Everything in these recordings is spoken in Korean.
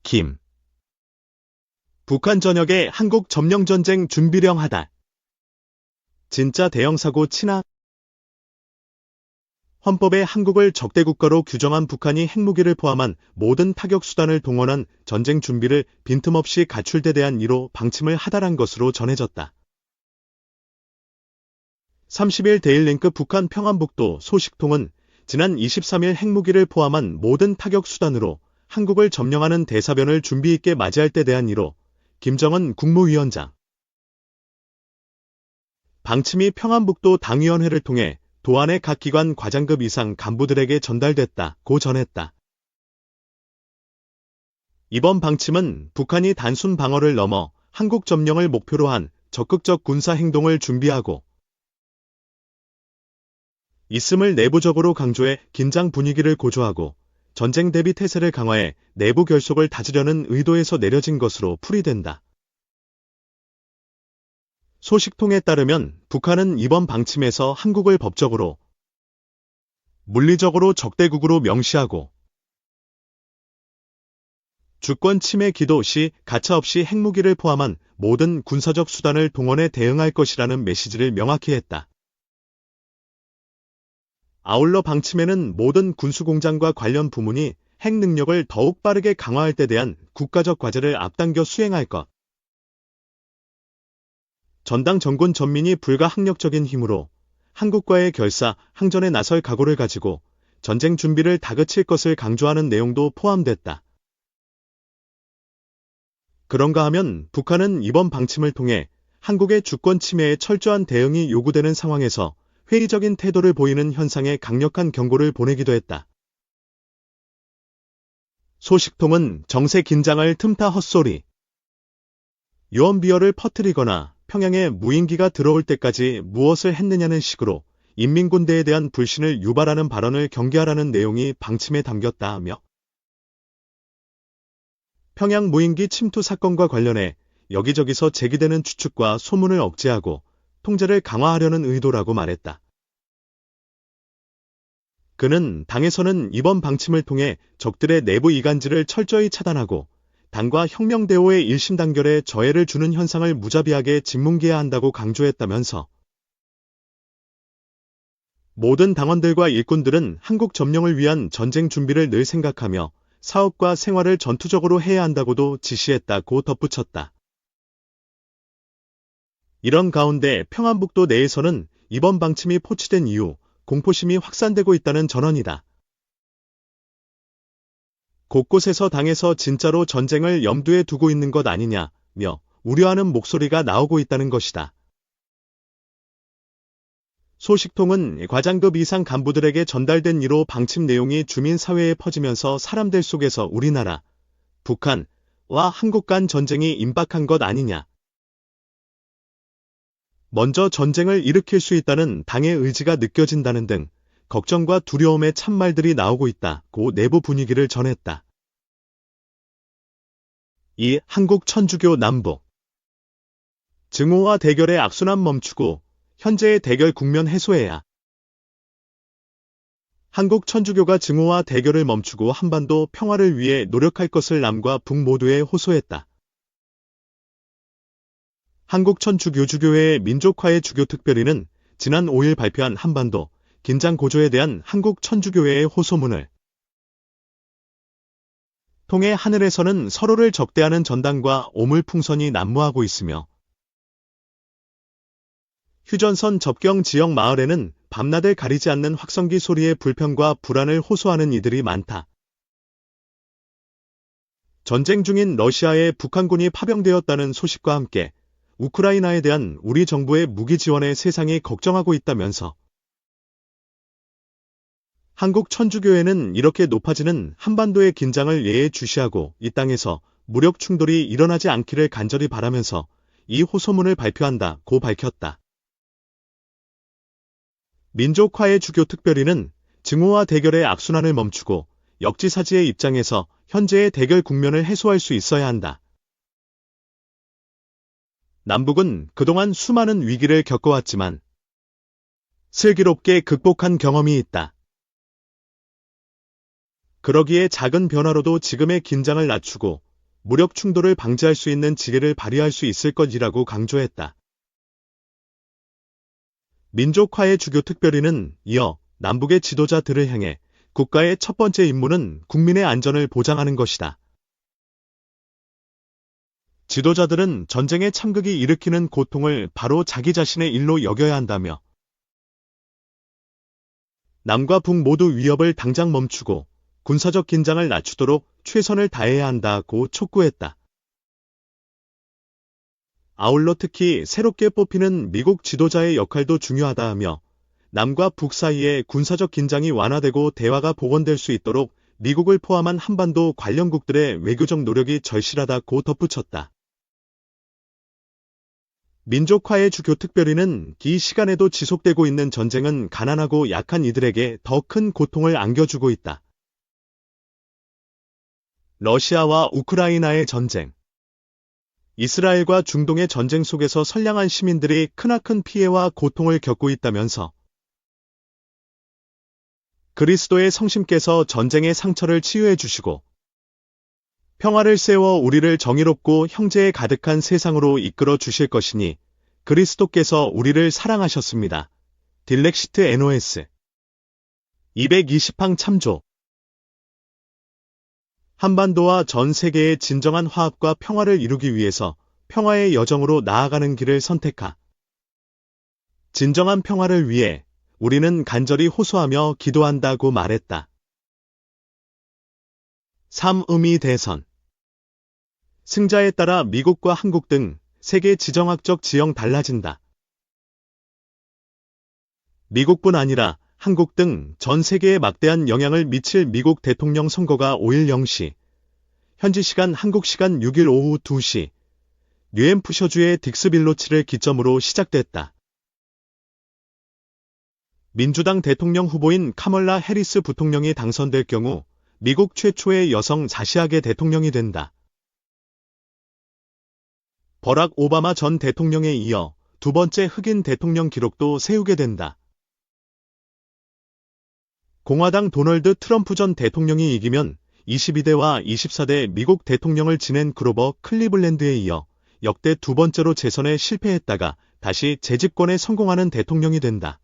김. 북한 전역에 한국 점령전쟁 준비령 하달. 진짜 대형사고 치나? 헌법에 한국을 적대국가로 규정한 북한이 핵무기를 포함한 모든 타격수단을 동원한 전쟁 준비를 빈틈없이 갖출 데 대한 이로 방침을 하달한 것으로 전해졌다. 30일 데일링크 북한 평안북도 소식통은 지난 23일 핵무기를 포함한 모든 타격수단으로 한국을 점령하는 대사변을 준비 있게 맞이할 때 대한 이로 김정은 국무위원장 방침이 평안북도 당위원회를 통해 도안의 각 기관 과장급 이상 간부들에게 전달됐다고 전했다. 이번 방침은 북한이 단순 방어를 넘어 한국 점령을 목표로 한 적극적 군사 행동을 준비하고 있음을 내부적으로 강조해 긴장 분위기를 고조하고 전쟁 대비 태세를 강화해 내부 결속을 다지려는 의도에서 내려진 것으로 풀이된다. 소식통에 따르면 북한은 이번 방침에서 한국을 법적으로, 물리적으로 적대국으로 명시하고 주권 침해 기도 시 가차없이 핵무기를 포함한 모든 군사적 수단을 동원해 대응할 것이라는 메시지를 명확히 했다. 아울러 방침에는 모든 군수공장과 관련 부문이 핵 능력을 더욱 빠르게 강화할 때 대한 국가적 과제를 앞당겨 수행할 것, 전당 전군 전민이 불가항력적인 힘으로 한국과의 결사, 항전에 나설 각오를 가지고 전쟁 준비를 다그칠 것을 강조하는 내용도 포함됐다. 그런가 하면 북한은 이번 방침을 통해 한국의 주권 침해에 철저한 대응이 요구되는 상황에서 회의적인 태도를 보이는 현상에 강력한 경고를 보내기도 했다. 소식통은 정세 긴장을 틈타 헛소리, 유언비어를 퍼뜨리거나 평양에 무인기가 들어올 때까지 무엇을 했느냐는 식으로 인민군대에 대한 불신을 유발하는 발언을 경계하라는 내용이 방침에 담겼다 하며 평양 무인기 침투 사건과 관련해 여기저기서 제기되는 추측과 소문을 억제하고 통제를 강화하려는 의도라고 말했다. 그는 당에서는 이번 방침을 통해 적들의 내부 이간질을 철저히 차단하고 당과 혁명대오의 일심단결에 저해를 주는 현상을 무자비하게 짓뭉개야 한다고 강조했다면서 모든 당원들과 일꾼들은 한국 점령을 위한 전쟁 준비를 늘 생각하며 사업과 생활을 전투적으로 해야 한다고도 지시했다고 덧붙였다. 이런 가운데 평안북도 내에서는 이번 방침이 포치된 이후 공포심이 확산되고 있다는 전언이다. 곳곳에서 당에서 진짜로 전쟁을 염두에 두고 있는 것 아니냐며 우려하는 목소리가 나오고 있다는 것이다. 소식통은 과장급 이상 간부들에게 전달된 이로 방침 내용이 주민사회에 퍼지면서 사람들 속에서 우리나라, 북한과 한국 간 전쟁이 임박한 것 아니냐. 먼저 전쟁을 일으킬 수 있다는 당의 의지가 느껴진다는 등 걱정과 두려움의 참말들이 나오고 있다고 내부 분위기를 전했다. 이 한국 천주교 남북 증오와 대결의 악순환 멈추고 현재의 대결 국면 해소해야. 한국 천주교가 증오와 대결을 멈추고 한반도 평화를 위해 노력할 것을 남과 북 모두에 호소했다. 한국 천주교주교회의 민족화의 주교특별위는 지난 5일 발표한 한반도 긴장 고조에 대한 한국 천주교회의 호소문을 통해 하늘에서는 서로를 적대하는 전당과 오물풍선이 난무하고 있으며 휴전선 접경 지역 마을에는 밤낮을 가리지 않는 확성기 소리의 불편과 불안을 호소하는 이들이 많다. 전쟁 중인 러시아에 북한군이 파병되었다는 소식과 함께 우크라이나에 대한 우리 정부의 무기 지원에 세상이 걱정하고 있다면서 한국 천주교회는 이렇게 높아지는 한반도의 긴장을 예의주시하고 이 땅에서 무력 충돌이 일어나지 않기를 간절히 바라면서 이 호소문을 발표한다고 밝혔다. 민족화의 주교특별위는 증오와 대결의 악순환을 멈추고 역지사지의 입장에서 현재의 대결 국면을 해소할 수 있어야 한다. 남북은 그동안 수많은 위기를 겪어왔지만 슬기롭게 극복한 경험이 있다. 그러기에 작은 변화로도 지금의 긴장을 낮추고 무력 충돌을 방지할 수 있는 지혜를 발휘할 수 있을 것이라고 강조했다. 민족화의 주교 특별히는 이어 남북의 지도자들을 향해 국가의 첫 번째 임무는 국민의 안전을 보장하는 것이다. 지도자들은 전쟁의 참극이 일으키는 고통을 바로 자기 자신의 일로 여겨야 한다며 남과 북 모두 위협을 당장 멈추고 군사적 긴장을 낮추도록 최선을 다해야 한다고 촉구했다. 아울러 특히 새롭게 뽑히는 미국 지도자의 역할도 중요하다며 남과 북 사이의 군사적 긴장이 완화되고 대화가 복원될 수 있도록 미국을 포함한 한반도 관련국들의 외교적 노력이 절실하다고 덧붙였다. 민족화의 주교 특별히는 이 시간에도 지속되고 있는 전쟁은 가난하고 약한 이들에게 더 큰 고통을 안겨주고 있다. 러시아와 우크라이나의 전쟁. 이스라엘과 중동의 전쟁 속에서 선량한 시민들이 크나큰 피해와 고통을 겪고 있다면서 그리스도의 성심께서 전쟁의 상처를 치유해 주시고 평화를 세워 우리를 정의롭고 형제에 가득한 세상으로 이끌어 주실 것이니 그리스도께서 우리를 사랑하셨습니다. 딜렉시트 NOS 220항 참조. 한반도와 전 세계의 진정한 화합과 평화를 이루기 위해서 평화의 여정으로 나아가는 길을 선택하. 진정한 평화를 위해 우리는 간절히 호소하며 기도한다고 말했다. 3. 의미 대선. 승자에 따라 미국과 한국 등 세계 지정학적 지형 달라진다. 미국뿐 아니라 한국 등 전 세계에 막대한 영향을 미칠 미국 대통령 선거가 5일 0시, 현지 시간 한국 시간 6일 오후 2시, 뉴햄프셔주의 딕스빌로치를 기점으로 시작됐다. 민주당 대통령 후보인 카멀라 해리스 부통령이 당선될 경우 미국 최초의 여성 자시하게 대통령이 된다. 버락 오바마 전 대통령에 이어 두 번째 흑인 대통령 기록도 세우게 된다. 공화당 도널드 트럼프 전 대통령이 이기면 22대와 24대 미국 대통령을 지낸 그로버 클리블랜드에 이어 역대 두 번째로 재선에 실패했다가 다시 재집권에 성공하는 대통령이 된다.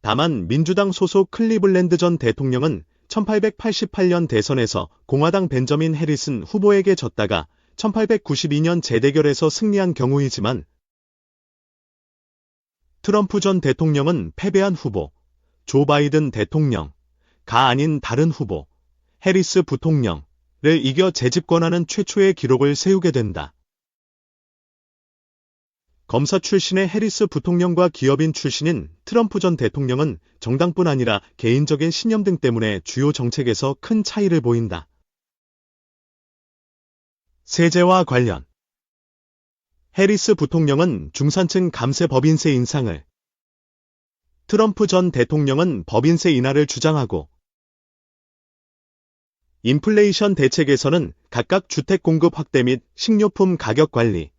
다만 민주당 소속 클리블랜드 전 대통령은 1888년 대선에서 공화당 벤저민 해리슨 후보에게 졌다가 1892년 재대결에서 승리한 경우이지만 트럼프 전 대통령은 패배한 후보, 조 바이든 대통령가 아닌 다른 후보, 해리스 부통령을 이겨 재집권하는 최초의 기록을 세우게 된다. 검사 출신의 해리스 부통령과 기업인 출신인 트럼프 전 대통령은 정당뿐 아니라 개인적인 신념 등 때문에 주요 정책에서 큰 차이를 보인다. 세제와 관련. 해리스 부통령은 중산층 감세 법인세 인상을, 트럼프 전 대통령은 법인세 인하를 주장하고 인플레이션 대책에서는 각각 주택 공급 확대 및 식료품 가격 관리,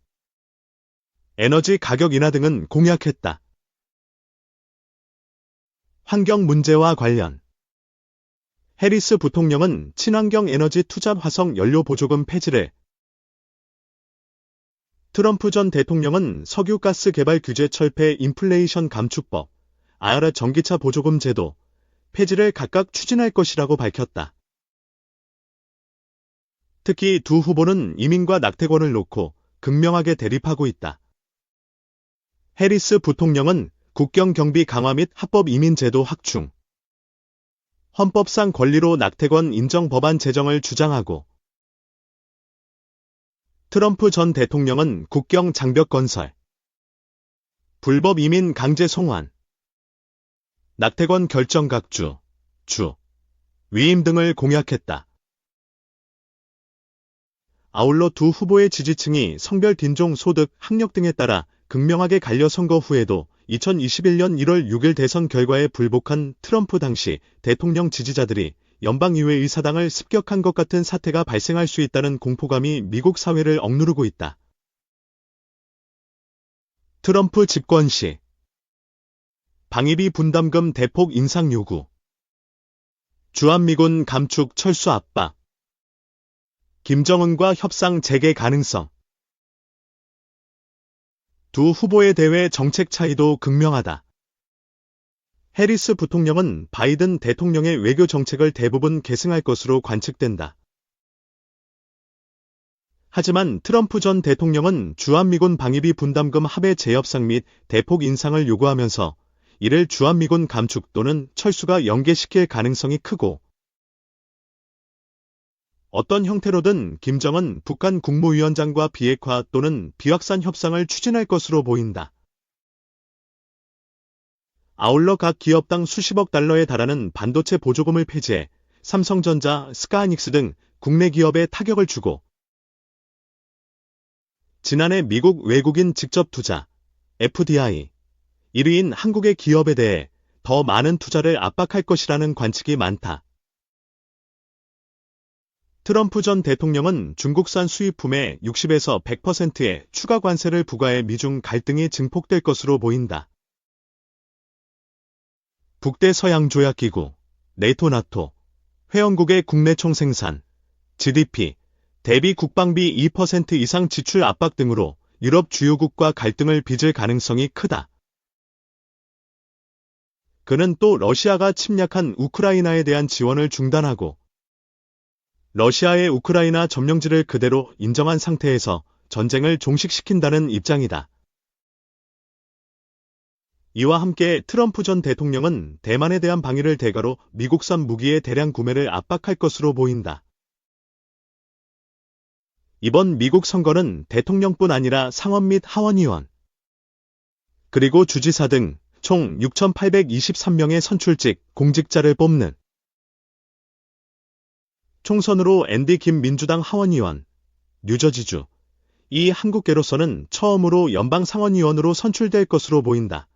에너지 가격 인하 등은 공약했다. 환경 문제와 관련. 해리스 부통령은 친환경 에너지 투자 화석 연료 보조금 폐지를, 트럼프 전 대통령은 석유가스 개발 규제 철폐 인플레이션 감축법, IRA 전기차 보조금 제도, 폐지를 각각 추진할 것이라고 밝혔다. 특히 두 후보는 이민과 낙태권을 놓고 극명하게 대립하고 있다. 해리스 부통령은 국경 경비 강화 및 합법 이민 제도 확충, 헌법상 권리로 낙태권 인정 법안 제정을 주장하고 트럼프 전 대통령은 국경 장벽 건설, 불법 이민 강제 송환, 낙태권 결정 각주, 위임 등을 공약했다. 아울러 두 후보의 지지층이 성별 딘종 소득, 학력 등에 따라 극명하게 갈려 선거 후에도 2021년 1월 6일 대선 결과에 불복한 트럼프 당시 대통령 지지자들이 연방의회 의사당을 습격한 것 같은 사태가 발생할 수 있다는 공포감이 미국 사회를 억누르고 있다. 트럼프 집권 시 방위비 분담금 대폭 인상 요구, 주한미군 감축 철수 압박, 김정은과 협상 재개 가능성. 두 후보의 대외 정책 차이도 극명하다. 해리스 부통령은 바이든 대통령의 외교 정책을 대부분 계승할 것으로 관측된다. 하지만 트럼프 전 대통령은 주한미군 방위비 분담금 합의 재협상 및 대폭 인상을 요구하면서 이를 주한미군 감축 또는 철수가 연계시킬 가능성이 크고, 어떤 형태로든 김정은 북한 국무위원장과 비핵화 또는 비확산 협상을 추진할 것으로 보인다. 아울러 각 기업당 수십억 달러에 달하는 반도체 보조금을 폐지해 삼성전자, 스카이닉스 등 국내 기업에 타격을 주고, 지난해 미국 외국인 직접 투자 FDI 1위인 한국의 기업에 대해 더 많은 투자를 압박할 것이라는 관측이 많다. 트럼프 전 대통령은 중국산 수입품에 60에서 100%의 추가 관세를 부과해 미중 갈등이 증폭될 것으로 보인다. 북대서양조약기구, 네토 회원국의 국내 총생산, GDP, 대비 국방비 2% 이상 지출 압박 등으로 유럽 주요국과 갈등을 빚을 가능성이 크다. 그는 또 러시아가 침략한 우크라이나에 대한 지원을 중단하고 러시아의 우크라이나 점령지를 그대로 인정한 상태에서 전쟁을 종식시킨다는 입장이다. 이와 함께 트럼프 전 대통령은 대만에 대한 방위를 대가로 미국산 무기의 대량 구매를 압박할 것으로 보인다. 이번 미국 선거는 대통령뿐 아니라 상원 및 하원의원, 그리고 주지사 등 총 6,823명의 선출직 공직자를 뽑는 총선으로 앤디 김 민주당 하원의원, 뉴저지주, 이 한국계로서는 처음으로 연방 상원의원으로 선출될 것으로 보인다.